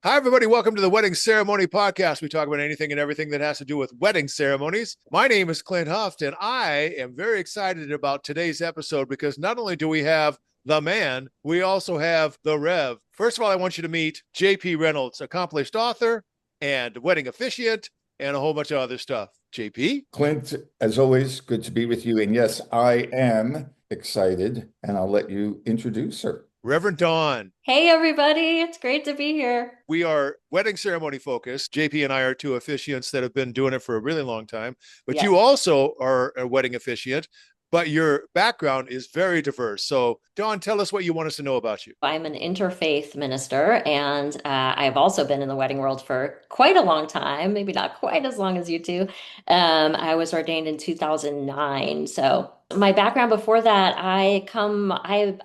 Hi, everybody. Welcome to the Wedding Ceremony Podcast. We talk about anything and everything that has to do with wedding ceremonies. My name is Clint Huft, and I am very excited about today's episode because not only do we have the man, we also have the Rev. First of all, I want you to meet JP Reynolds, accomplished author and wedding officiant, and a whole bunch of other stuff. JP? Clint, as always, good to be with you. And yes, I am excited, and I'll let you introduce her. Reverend Dawn. Hey everybody, it's great to be here. We are wedding ceremony focused. JP and I are two officiants that have been doing it for a really long time, but Yes, you also are a wedding officiant, but your background is very diverse. So, Dawn, tell us what you want us to know about you. I'm an interfaith minister, and I've also been in the wedding world for quite a long time, maybe not quite as long as you two. I was ordained in 2009. So my background before that, I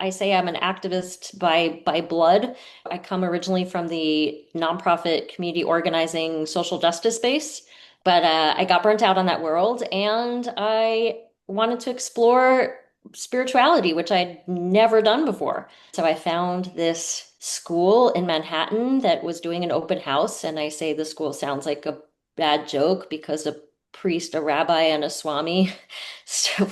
say I'm an activist by blood. I come originally from the nonprofit community organizing social justice space, but I got burnt out on that world, and I wanted to explore spirituality, which I'd never done before. So I found this school in Manhattan that was doing an open house. And I say the school sounds like a bad joke because a priest, a rabbi, and a swami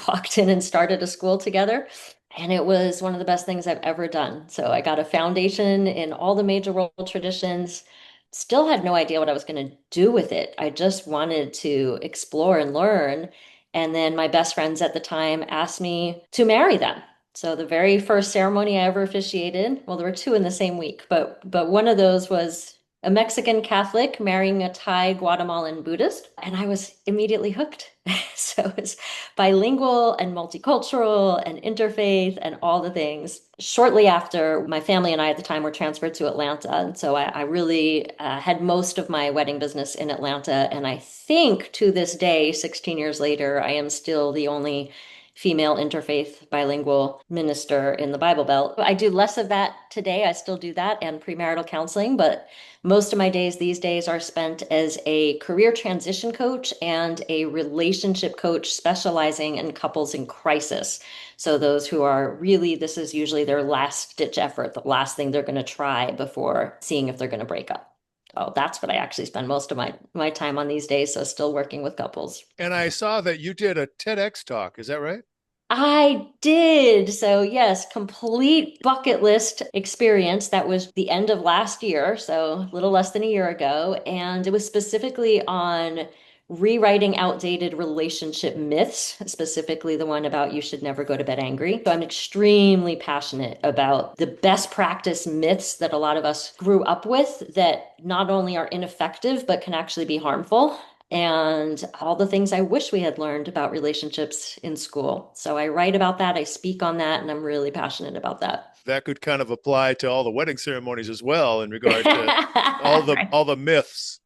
walked in and started a school together. And it was one of the best things I've ever done. So I got a foundation in all the major world traditions. Still had no idea what I was going to do with it. I just wanted to explore and learn. And then my best friends at the time asked me to marry them. So the very first ceremony I ever officiated, well, there were two in the same week, but one of those was a Mexican Catholic marrying a Thai Guatemalan Buddhist, and I was immediately hooked. So it's bilingual and multicultural and interfaith and all the things. Shortly after, my family and I at the time were transferred to Atlanta, and so I really had most of my wedding business in Atlanta. And I think to this day, 16 years later, I am still the only female interfaith bilingual minister in the Bible Belt. I do less of that today. I still do that and premarital counseling, but most of my days these days are spent as a career transition coach and a relationship coach specializing in couples in crisis. So those who are really, this is usually their last ditch effort, the last thing they're going to try before seeing if they're going to break up. Oh, that's what I actually spend most of my time on these days. So still working with couples. And I saw that you did a TEDx talk. Is that right? I did. So, yes, complete bucket list experience. That was the end of last year, so a little less than a year ago. And it was specifically on rewriting outdated relationship myths, specifically the one about you should never go to bed angry. So, I'm extremely passionate about the best practice myths that a lot of us grew up with that not only are ineffective, but can actually be harmful, and all the things I wish we had learned about relationships in school. So I write about that, I speak on that, and I'm really passionate about that. That could kind of apply to all the wedding ceremonies as well in regard to all the myths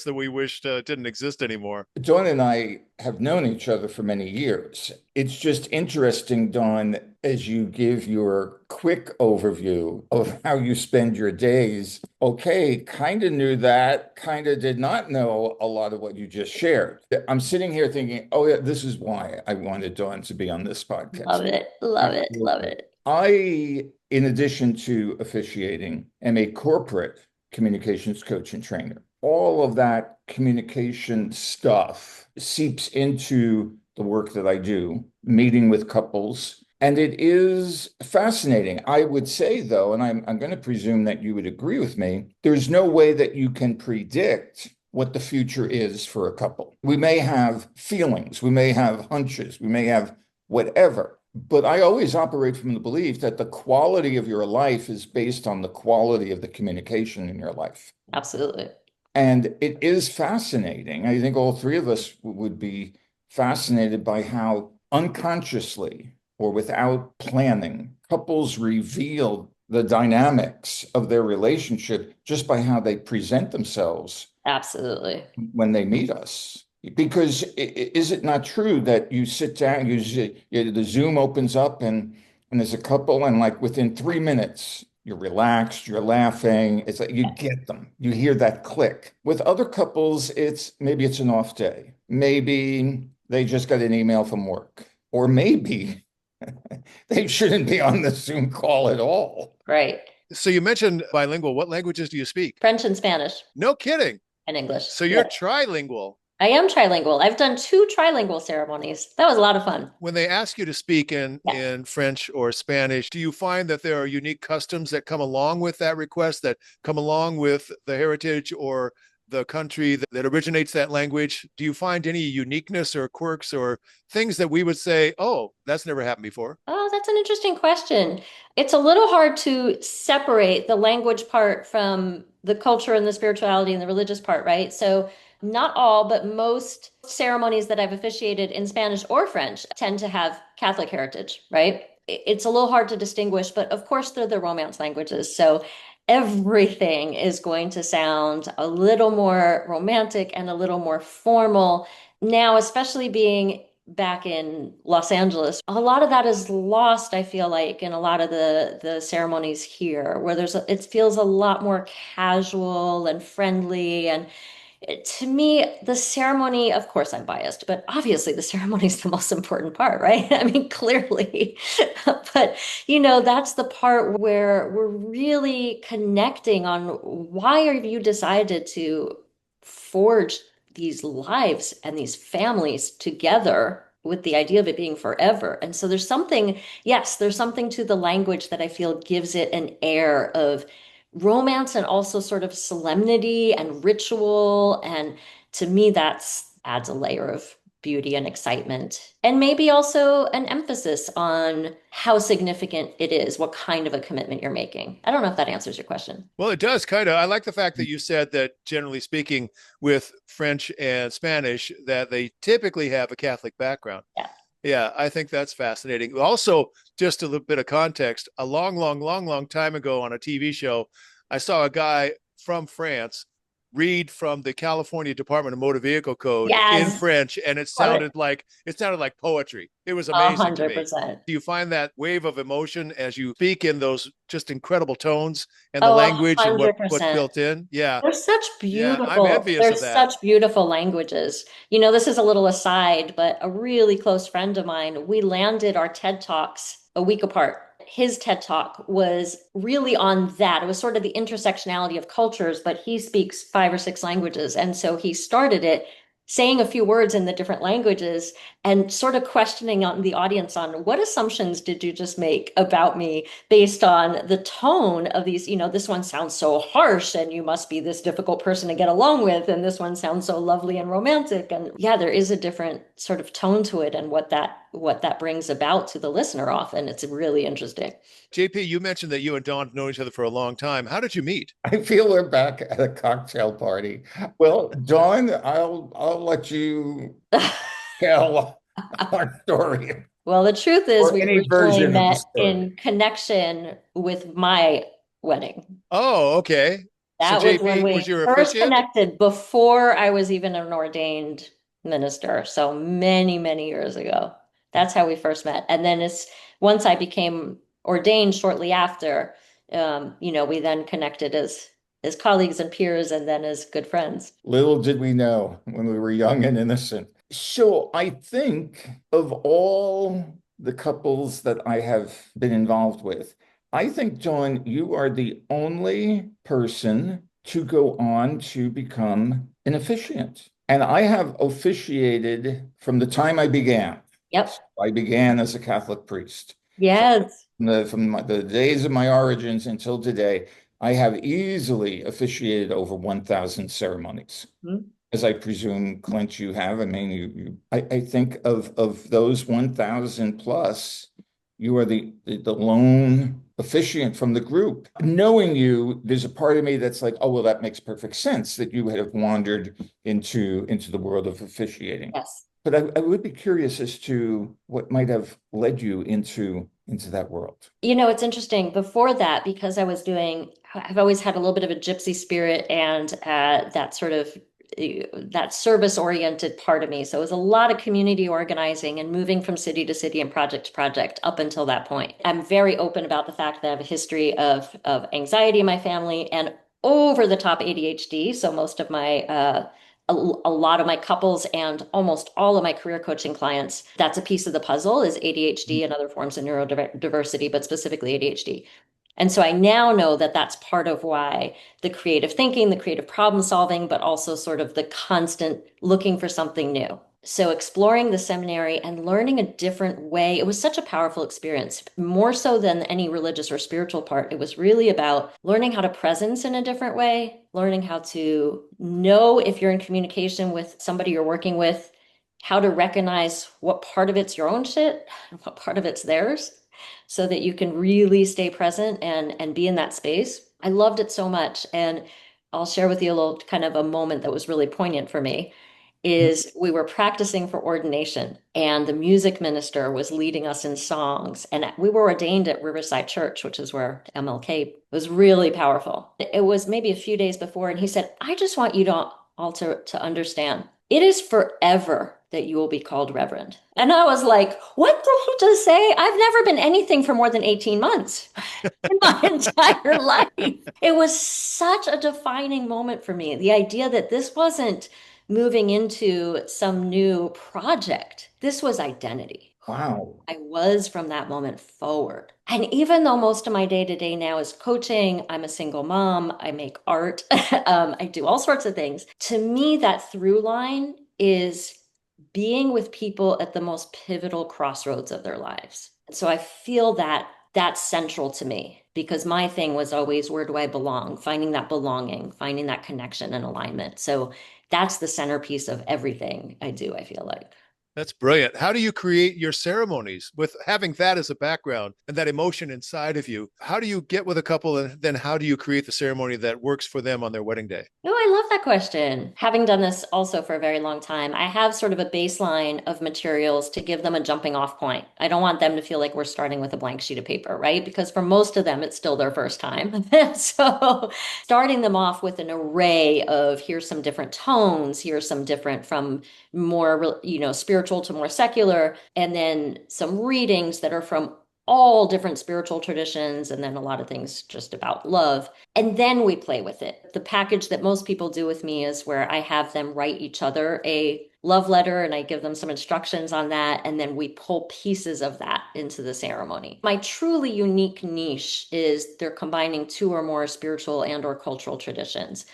that we wished didn't exist anymore. Dawn and I have known each other for many years. It's just interesting, Dawn, as you give your quick overview of how you spend your days. Okay, kind of knew that, kind of did not know a lot of what you just shared. I'm sitting here thinking, oh, yeah, this is why I wanted Dawn to be on this podcast. Love it, love it, love Absolutely. it. I, in addition to officiating, am a corporate communications coach and trainer. All of that communication stuff seeps into the work that I do, meeting with couples. And it is fascinating. I would say, though, and I'm going to presume that you would agree with me, there's no way that you can predict what the future is for a couple. We may have feelings, we may have hunches, we may have whatever. But I always operate from the belief that the quality of your life is based on the quality of the communication in your life. Absolutely. And it is fascinating. I think all three of us would be fascinated by how unconsciously or without planning, couples reveal the dynamics of their relationship just by how they present themselves Absolutely. when they meet us. Because is it not true that you sit down, the Zoom opens up and there's a couple, and like within 3 minutes, you're relaxed, you're laughing. It's like you get them. You hear that click. With other couples, it's maybe it's an off day. Maybe they just got an email from work. Or maybe they shouldn't be on the Zoom call at all. Right. So you mentioned bilingual. What languages do you speak? French and Spanish No kidding. and English. So you're Yeah. trilingual. I am trilingual. I've done 2 trilingual ceremonies. That was a lot of fun. When they ask you to speak in Yeah. French or Spanish, do you find that there are unique customs that come along with that request, that come along with the heritage or the country that originates that language? Do you find any uniqueness or quirks or things that we would say, oh, that's never happened before? Oh, that's an interesting question. It's a little hard to separate the language part from the culture and the spirituality and the religious part, right? So, not all, but most ceremonies that I've officiated in Spanish or French tend to have Catholic heritage, right? It's a little hard to distinguish, but of course, they're the Romance languages. So, everything is going to sound a little more romantic and a little more formal now, especially being back in Los Angeles. A lot of that is lost, I feel like, in a lot of the ceremonies here, where it feels a lot more casual and friendly. And to me, the ceremony, of course, I'm biased, but obviously the ceremony is the most important part, right? I mean, clearly. But, that's the part where we're really connecting on why have you decided to forge these lives and these families together with the idea of it being forever. And so there's something to the language that I feel gives it an air of romance and also sort of solemnity and ritual. And to me, that's adds a layer of beauty and excitement. And maybe also an emphasis on how significant it is, what kind of a commitment you're making. I don't know if that answers your question. Well, it does kind of. I like the fact that you said that generally speaking, with French and Spanish, that they typically have a Catholic background. Yeah. Yeah, I think that's fascinating. Also, just a little bit of context, a long, long, long, long time ago on a TV show, I saw a guy from France read from the California Department of Motor Vehicle Code in Yes. French, and Love it. it sounded like poetry. It was A amazing to hundred me. percent. Do you find that wave of emotion as you speak in those just incredible tones and the Oh, language and hundred what's percent. built in? Yeah, They're such yeah, I'm beautiful, envious they're of that. such beautiful languages. This is a little aside, but a really close friend of mine, we landed our TED Talks a week apart. His TED Talk was really on that. It was sort of the intersectionality of cultures, but he speaks 5 or 6 languages. And so he started it saying a few words in the different languages and sort of questioning on the audience on what assumptions did you just make about me based on the tone of these, this one sounds so harsh and you must be this difficult person to get along with, and this one sounds so lovely and romantic. And yeah, there is a different sort of tone to it and what that brings about to the listener often. It's really interesting. JP, you mentioned that you and Dawn have known each other for a long time. How did you meet? I feel we're back at a cocktail party. Well, Dawn, I'll let you tell our story Well, the truth is or we any originally version of the met story. in connection with my wedding. Oh, okay. So That was when JP was we your first officiant? connected before I was even an ordained minister. So many, many years ago. That's how we first met. And then once I became ordained shortly after, we then connected as colleagues and peers and then as good friends. Little did we know when we were young and innocent. So I think of all the couples that I have been involved with, I think, Dawn, you are the only person to go on to become an officiant. And I have officiated from the time I began. Yep. I began as a Catholic priest. So Yes. from the days of my origins until today, I have easily officiated over 1,000 ceremonies, Mhm. as I presume, Clint, you have. I mean, I think of those 1,000 plus, you are the lone officiant from the group. Knowing you, there's a part of me that's like, oh, well, that makes perfect sense that you would have wandered into the world of officiating. Yes. But I would be curious as to what might have led you into that world. It's interesting. Before that, because I've always had a little bit of a gypsy spirit and that service-oriented part of me. So it was a lot of community organizing and moving from city to city and project to project up until that point. I'm very open about the fact that I have a history of anxiety in my family and over the top ADHD. So most of a lot of my couples and almost all of my career coaching clients, that's a piece of the puzzle is ADHD and other forms of neurodiversity, but specifically ADHD. And so I now know that that's part of why the creative thinking, the creative problem solving, but also sort of the constant looking for something new. So exploring the seminary and learning a different way, it was such a powerful experience, more so than any religious or spiritual part. It was really about learning how to presence in a different way, learning how to know if you're in communication with somebody you're working with, how to recognize what part of it's your own shit and what part of it's theirs, so that you can really stay present and be in that space. I loved it so much. And I'll share with you a little kind of a moment that was really poignant for me is we were practicing for ordination and the music minister was leading us in songs, and we were ordained at Riverside Church, which is where MLK. It was really powerful. It was maybe a few days before, and he said, I just want you to all to understand, it is forever that you will be called reverend. And I was like, what did he just say? I've never been anything for more than 18 months in my entire life. It was such a defining moment for me. The idea that this wasn't moving into some new project. This was identity. Wow. I was from that moment forward. And even though most of my day to day now is coaching, I'm a single mom, I make art, I do all sorts of things. To me, that through line is being with people at the most pivotal crossroads of their lives. So I feel that that's central to me because my thing was always, where do I belong? Finding that belonging, finding that connection and alignment. So that's the centerpiece of everything I do, I feel like. That's brilliant. How do you create your ceremonies with having that as a background and that emotion inside of you? How do you get with a couple and then how do you create the ceremony that works for them on their wedding day? Oh, I love that question. Having done this also for a very long time, I have sort of a baseline of materials to give them a jumping off point. I don't want them to feel like we're starting with a blank sheet of paper, right? Because for most of them, it's still their first time. So starting them off with an array of here's some different tones, here's some different from more, spiritual to more secular, and then some readings that are from all different spiritual traditions, and then a lot of things just about love. And then we play with it. The package that most people do with me is where I have them write each other a love letter and I give them some instructions on that. And then we pull pieces of that into the ceremony. My truly unique niche is they're combining two or more spiritual and or cultural traditions.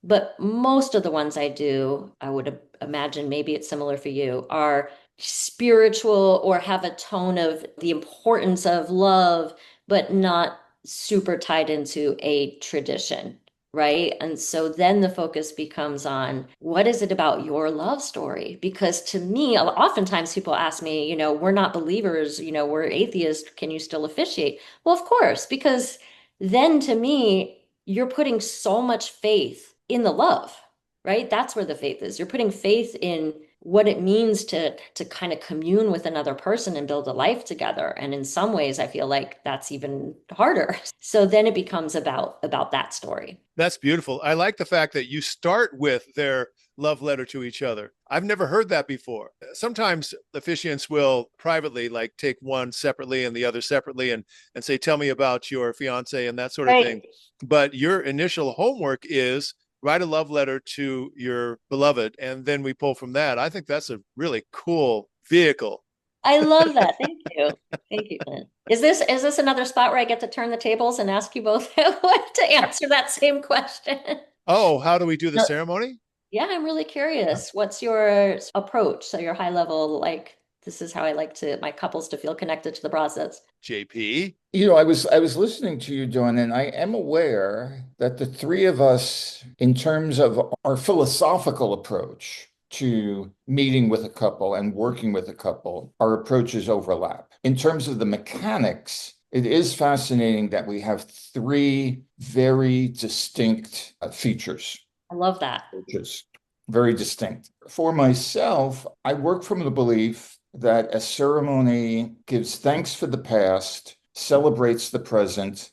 But most of the ones I do, I would imagine maybe it's similar for you, are spiritual or have a tone of the importance of love, but not super tied into a tradition, right? And so then the focus becomes on what is it about your love story? Because to me, oftentimes people ask me, we're not believers, we're atheists, can you still officiate? Well, of course, because then to me, you're putting so much faith in the love, right? That's where the faith is. You're putting faith in what it means to kind of commune with another person and build a life together. And in some ways, I feel like that's even harder. So then it becomes about that story. That's beautiful. I like the fact that you start with their love letter to each other. I've never heard that before. Sometimes officiants will privately like take one separately and the other separately and say, tell me about your fiance and that sort of thing. But your initial homework is write a love letter to your beloved, and then we pull from that. I think that's a really cool vehicle. I love that. Thank you. Thank you, Clint. Is this another spot where I get to turn the tables and ask you both to answer that same question? Oh, how do we do the ceremony? Yeah, I'm really curious. What's your approach? So your high level, like, this is how I like my couples to feel connected to the process. JP? I was listening to you, Dawn, and I am aware that the three of us, in terms of our philosophical approach to meeting with a couple and working with a couple, our approaches overlap. In terms of the mechanics, it is fascinating that we have three very distinct features. I love that. Which is very distinct. For myself, I work from the belief that a ceremony gives thanks for the past, celebrates the present,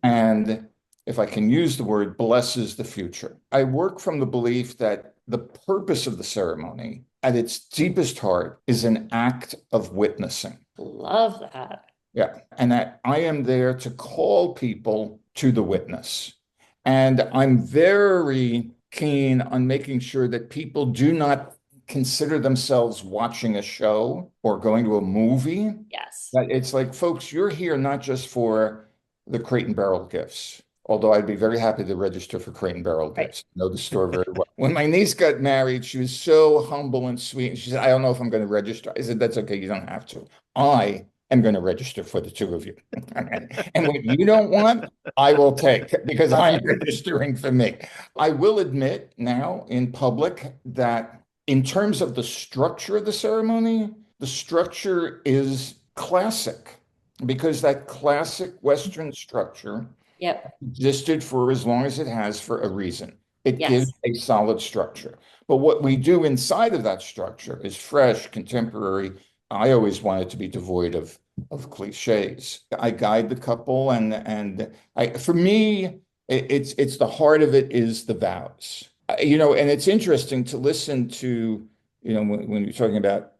and, if I can use the word, blesses the future. I work from the belief that the purpose of the ceremony, at its deepest heart, is an act of witnessing. Love that. Yeah, and that I am there to call people to the witness. And I'm very keen on making sure that people do not consider themselves watching a show or going to a movie. Yes. That it's like, folks, you're here not just for the Crate and Barrel gifts. Although I'd be very happy to register for Crate and Barrel Right. gifts. I know the store very well. When my niece got married, she was so humble and sweet. She said, I don't know if I'm going to register. I said, that's okay. You don't have to. I am going to register for the two of you. And what you don't want, I will take because I'm registering for me. I will admit now in public that in terms of the structure of the ceremony, the structure is classic because that classic Western structure Yep. existed for as long as it has for a reason. It Yes. gives a solid structure. But what we do inside of that structure is fresh, contemporary. I always wanted to be devoid of cliches. I guide the couple and for me, it's the heart of it is the vows. And it's interesting to listen to, when you're talking about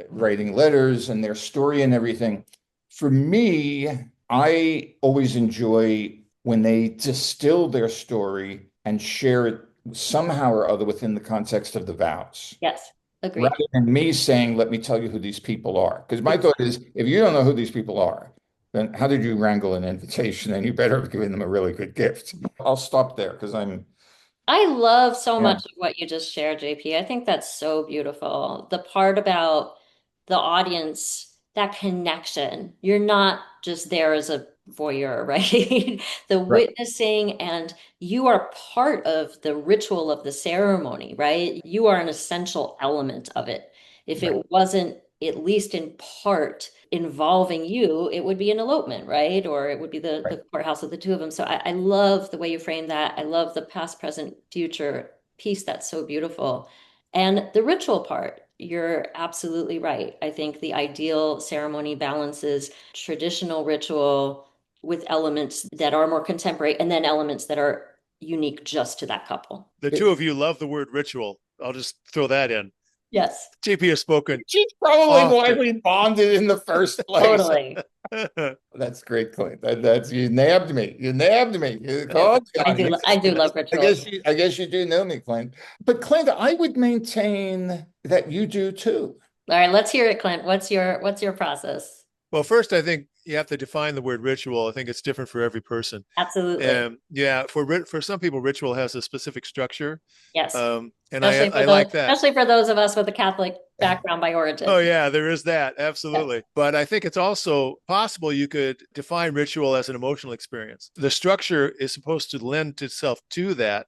writing letters and their story and everything. For me, I always enjoy when they distill their story and share it somehow or other within the context of the vows. Yes. Agreed. Rather than me saying, let me tell you who these people are. Because my thought is, if you don't know who these people are, then how did you wrangle an invitation? And you better have given them a really good gift. I'll stop there because I love so yeah. much of what you just shared, JP. I think that's so beautiful. The part about the audience, that connection. You're not just there as a voyeur, right? The Right. witnessing, and you are part of the ritual of the ceremony, right? You are an essential element of it. If Right. it wasn't at least in part involving you, it would be an elopement, right? Or it would be the Right. courthouse of the two of them. So I love the way you frame that. I love the past, present, future piece. That's so beautiful. And the ritual part, you're absolutely right. I think the ideal ceremony balances traditional ritual with elements that are more contemporary and then elements that are unique just to that couple. The two of you love the word ritual. I'll just throw that in. Yes. JP has spoken. She's probably why often. we bonded in the first place. Totally. That's great, Clint. That's you nabbed me. You nabbed me. You called me I on do. this. I do love I rituals. guess you do know me, Clint. But Clint, I would maintain that you do too. All right, let's hear it, Clint. What's your process? Well, first, I think you have to define the word ritual. I think it's different for every person. Absolutely. Yeah, for some people, ritual has a specific structure. Yes. And Especially I like that. especially for those of us with a Catholic background by origin. Oh, yeah, there is that. Absolutely. Yes. But I think it's also possible you could define ritual as an emotional experience. The structure is supposed to lend itself to that,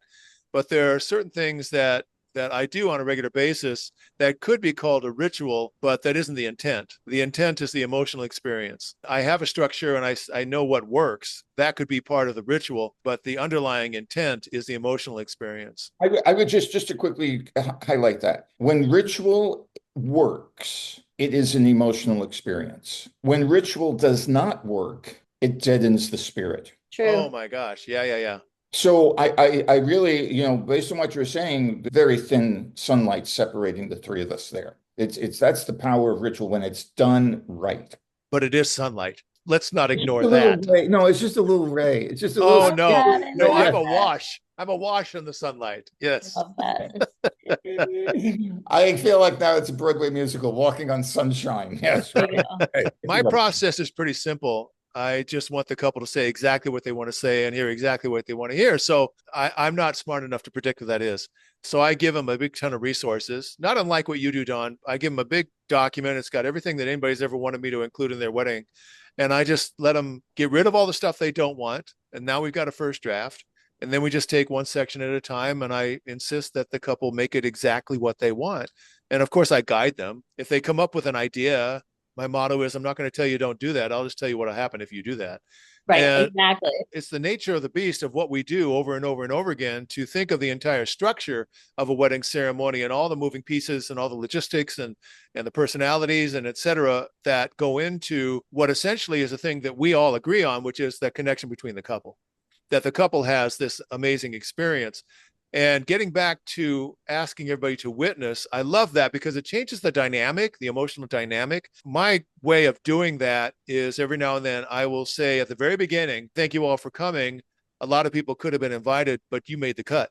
but there are certain things that I do on a regular basis that could be called a ritual, but that isn't the intent. The intent is the emotional experience. I have a structure and I know what works. That could be part of the ritual, but the underlying intent is the emotional experience. I would just to quickly highlight that. When ritual works, it is an emotional experience. When ritual does not work, it deadens the spirit. True. Oh my gosh. Yeah. So I really, based on what you're saying, very thin sunlight separating the three of us there. That's the power of ritual when it's done right. But it is sunlight. Let's not ignore Just a little that. ray. No, it's just a little ray. It's just a Oh little. no, I no, love I'm that. a wash. I'm a wash in the sunlight. Yes. Love that. I feel like now it's a Broadway musical, Walking on Sunshine. Yes. There you go. Right. My process is pretty simple. I just want the couple to say exactly what they want to say and hear exactly what they want to hear. So I'm not smart enough to predict what that is. So I give them a big ton of resources, not unlike what you do, Don. I give them a big document. It's got everything that anybody's ever wanted me to include in their wedding. And I just let them get rid of all the stuff they don't want. And now we've got a first draft. And then we just take one section at a time. And I insist that the couple make it exactly what they want. And of course, I guide them. If they come up with an idea, my motto is I'm not going to tell you don't do that. I'll just tell you what'll happen if you do that. Right, And exactly. it's the nature of the beast of what we do over and over and over again to think of the entire structure of a wedding ceremony and all the moving pieces and all the logistics and the personalities and et cetera that go into what essentially is a thing that we all agree on, which is that connection between the couple, that the couple has this amazing experience. And getting back to asking everybody to witness, I love that because it changes the dynamic, the emotional dynamic. My way of doing that is every now and then I will say at the very beginning, thank you all for coming. A lot of people could have been invited, but you made the cut.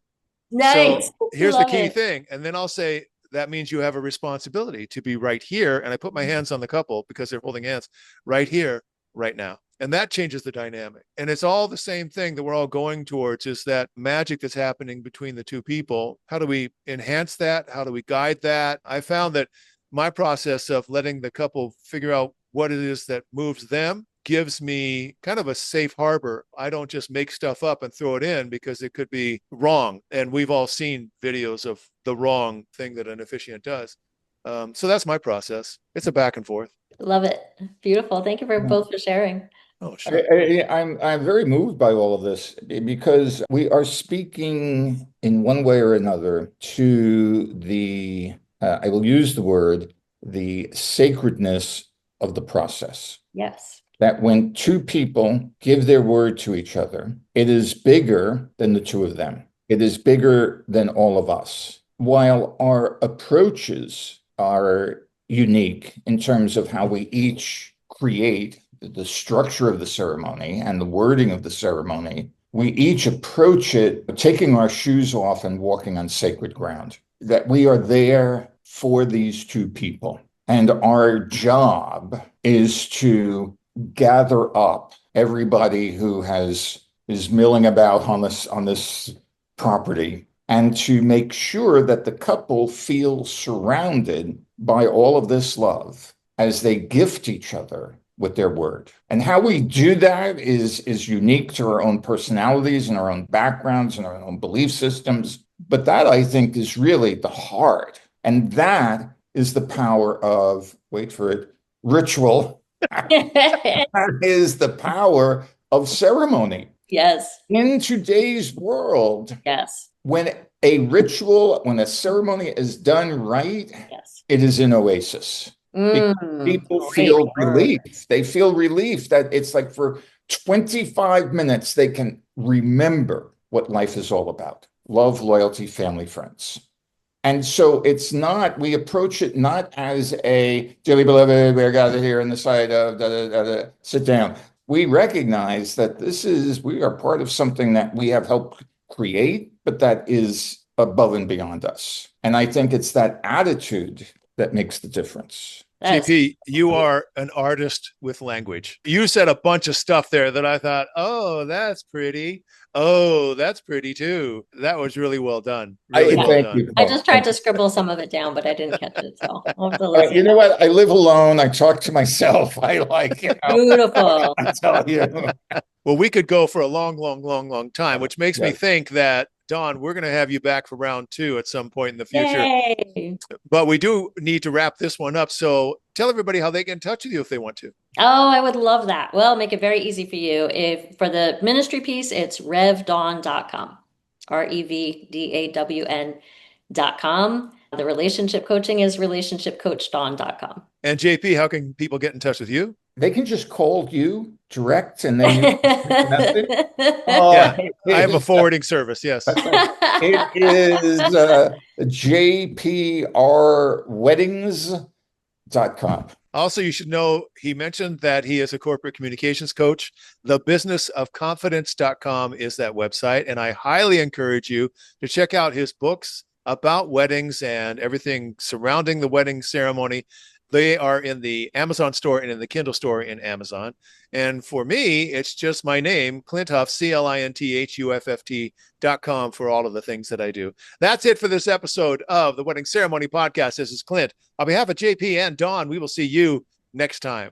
Nice. So here's the Love key it. thing. And then I'll say, that means you have a responsibility to be right here. And I put my hands on the couple because they're holding hands right here, right now. And that changes the dynamic. And it's all the same thing that we're all going towards, is that magic that's happening between the two people. How do we enhance that? How do we guide that? I found that my process of letting the couple figure out what it is that moves them gives me kind of a safe harbor. I don't just make stuff up and throw it in because it could be wrong. And we've all seen videos of the wrong thing that an officiant does. So that's my process. It's a back and forth. Love it. Beautiful. Thank you for both for sharing. Oh, sure. I'm very moved by all of this because we are speaking in one way or another to the, I will use the word, the sacredness of the process. Yes. That when two people give their word to each other, it is bigger than the two of them. It is bigger than all of us. While our approaches are unique in terms of how we each create the structure of the ceremony and the wording of the ceremony, we each approach it taking our shoes off and walking on sacred ground. That we are there for these two people. And our job is to gather up everybody who is milling about on this property, and to make sure that the couple feel surrounded by all of this love as they gift each other with their word. And how we do that is unique to our own personalities and our own backgrounds and our own belief systems. But that, I think, is really the heart. And that is the power of, wait for it, ritual. That is the power of ceremony. Yes. In today's world, Yes. when a ceremony is done right, Yes. it is an oasis. People feel relief. They feel relief that it's like for 25 minutes, they can remember what life is all about. Love, loyalty, family, friends. And so we approach it not as a, dearly beloved, we're gathered here on the side of, sit down. We recognize that we are part of something that we have helped create, but that is above and beyond us. And I think it's that attitude that makes the difference. GP, you are an artist with language. You said a bunch of stuff there that I thought, oh, that's pretty. Oh, that's pretty too. That was really well done. Really well done. I just tried to scribble some of it down, but I didn't catch it. So I'll have to listen. You know what? I live alone. I talk to myself. I like it. Beautiful. I tell you. Well, we could go for a long time, which makes me think that, Dawn, we're going to have you back for round 2 at some point in the future. Yay. But we do need to wrap this one up. So tell everybody how they get in touch with you if they want to. Oh, I would love that. Well, make it very easy for you. If for the ministry piece, it's revdawn.com, REVDAWN.com. The relationship coaching is relationshipcoachdawn.com. And JP, how can people get in touch with you? They can just call you direct and then you yeah, I have a forwarding service. Yes. It is jprweddings.com. Also, you should know he mentioned that he is a corporate communications coach. Thebusinessofconfidence.com is that website. And I highly encourage you to check out his books about weddings and everything surrounding the wedding ceremony. They are in the Amazon store and in the Kindle store in Amazon. And for me, it's just my name, Clint Huff, CLINTHUFFT.com for all of the things that I do. That's it for this episode of the Wedding Ceremony Podcast. This is Clint. On behalf of JP and Dawn, we will see you next time.